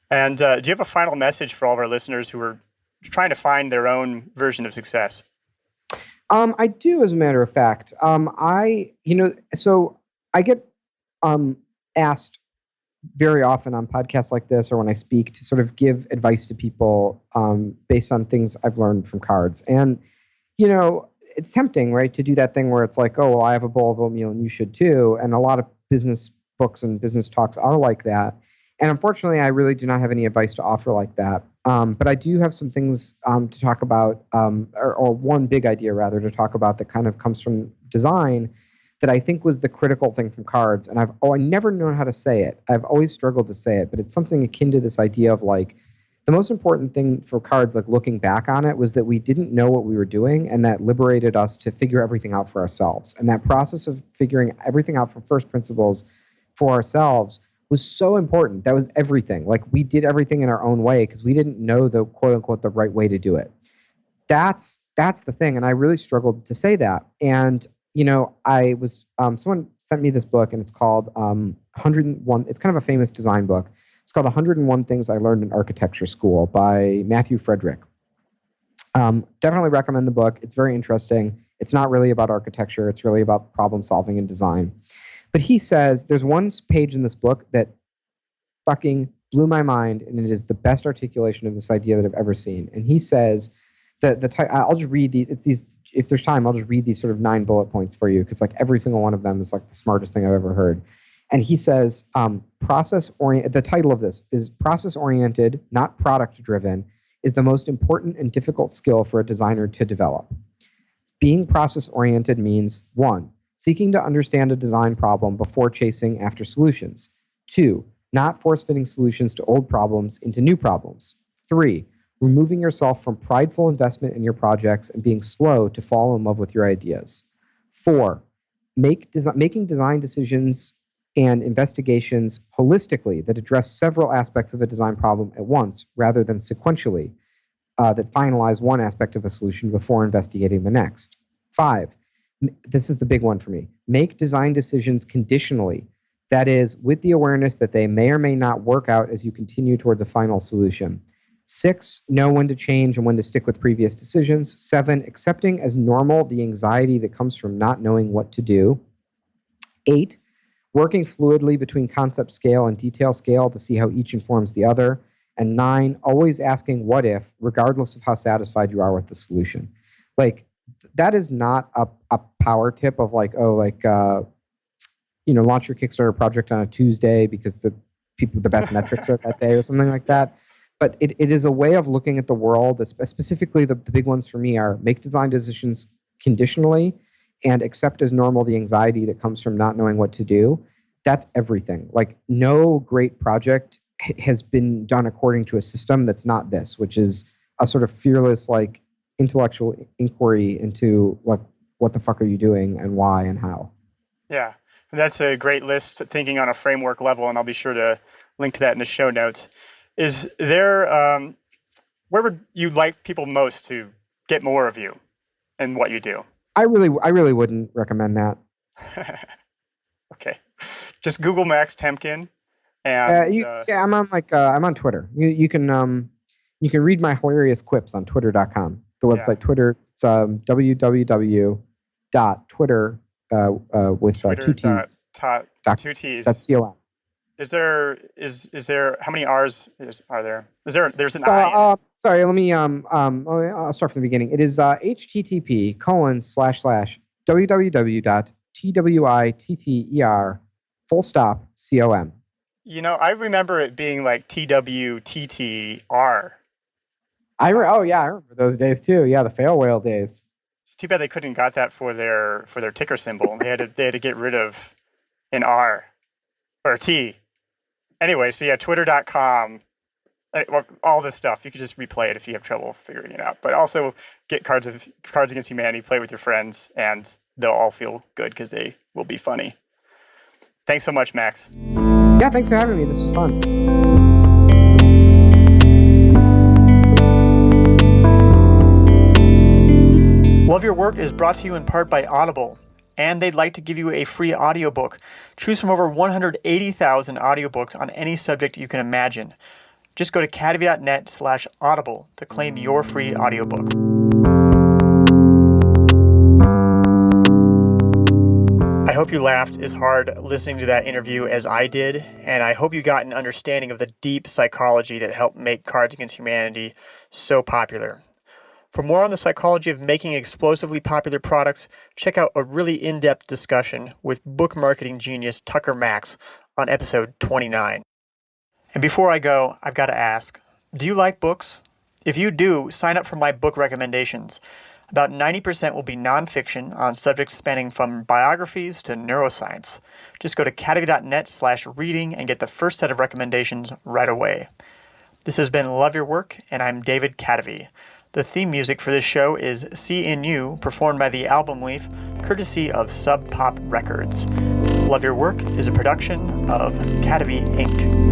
And do you have a final message for all of our listeners who are trying to find their own version of success? I do, as a matter of fact. So I get asked very often on podcasts like this or when I speak to sort of give advice to people based on things I've learned from cards. And, it's tempting, right, to do that thing where it's like, oh, well, I have a bowl of oatmeal and you should too. And a lot of business books and business talks are like that. And unfortunately, I really do not have any advice to offer like that. But I do have some things to talk about, or one big idea, rather, to talk about that kind of comes from design that I think was the critical thing from cards. And I never known how to say it. I've always struggled to say it, but it's something akin to this idea of like, the most important thing for cards, like looking back on it, was that we didn't know what we were doing, and that liberated us to figure everything out for ourselves. And that process of figuring everything out from first principles for ourselves was so important. That was everything. Like, we did everything in our own way because we didn't know the quote unquote the right way to do it. That's the thing. And I really struggled to say that. And, I was, someone sent me this book, and it's called 101. It's kind of a famous design book. It's called 101 Things I Learned in Architecture School by Matthew Frederick. Definitely recommend the book. It's very interesting. It's not really about architecture. It's really about problem solving and design. But he says there's one page in this book that fucking blew my mind, and it is the best articulation of this idea that I've ever seen. And he says that I'll just read these. If there's time, I'll just read these sort of 9 bullet points for you, because like every single one of them is like the smartest thing I've ever heard. And he says, the title of this is process-oriented, not product-driven, is the most important and difficult skill for a designer to develop. Being process-oriented means 1, seeking to understand a design problem before chasing after solutions. 2, not force-fitting solutions to old problems into new problems. 3, removing yourself from prideful investment in your projects and being slow to fall in love with your ideas. 4, making design decisions and investigations holistically that address several aspects of a design problem at once rather than sequentially, that finalize one aspect of a solution before investigating the next. 5, this is the big one for me, make design decisions conditionally, that is, with the awareness that they may or may not work out as you continue towards a final solution. 6, know when to change and when to stick with previous decisions. 7, accepting as normal the anxiety that comes from not knowing what to do. 8, working fluidly between concept scale and detail scale to see how each informs the other. And 9, always asking what if, regardless of how satisfied you are with the solution. Like, that is not a power tip of like, launch your Kickstarter project on a Tuesday because the best metrics are that day or something like that. But it is a way of looking at the world. Specifically, the big ones for me are make design decisions conditionally and accept as normal the anxiety that comes from not knowing what to do. That's everything. Like, no great project has been done according to a system that's not this, which is a sort of fearless, like, intellectual inquiry into like, what the fuck are you doing and why and how. Yeah, that's a great list, thinking on a framework level, and I'll be sure to link to that in the show notes. Is there, where would you like people most to get more of you and what you do? I really wouldn't recommend that. Okay, just Google Max Temkin, and I'm on Twitter. You can read my hilarious quips on twitter.com. The website Twitter. It's www.twitter with two T's. Two T's. That's COM. Is there how many R's are there? There's an I? Sorry, let me I'll start from the beginning. It is http://www.twitter.com. I remember it being like TWTTR. I remember those days too. Yeah, the fail whale days. It's too bad they couldn't got that for their ticker symbol. They had to get rid of an R or a T. Anyway, so yeah, twitter.com, all this stuff. You could just replay it if you have trouble figuring it out. But also get Cards Against Humanity, play with your friends, and they'll all feel good because they will be funny. Thanks so much, Max. Yeah, thanks for having me. This was fun. Love Your Work is brought to you in part by Audible, and they'd like to give you a free audiobook. Choose from over 180,000 audiobooks on any subject you can imagine. Just go to kadavy.net/audible to claim your free audiobook. I hope you laughed as hard listening to that interview as I did, and I hope you got an understanding of the deep psychology that helped make Cards Against Humanity so popular. For more on the psychology of making explosively popular products, check out a really in-depth discussion with book marketing genius Tucker Max on episode 29. And before I go, I've got to ask, do you like books? If you do, sign up for my book recommendations. About 90% will be nonfiction on subjects spanning from biographies to neuroscience. Just go to kadavy.net/reading and get the first set of recommendations right away. This has been Love Your Work, and I'm David Kadavy. The theme music for this show is See in You, performed by the Album Leaf, courtesy of Sub Pop Records. Love Your Work is a production of Kadavy Inc.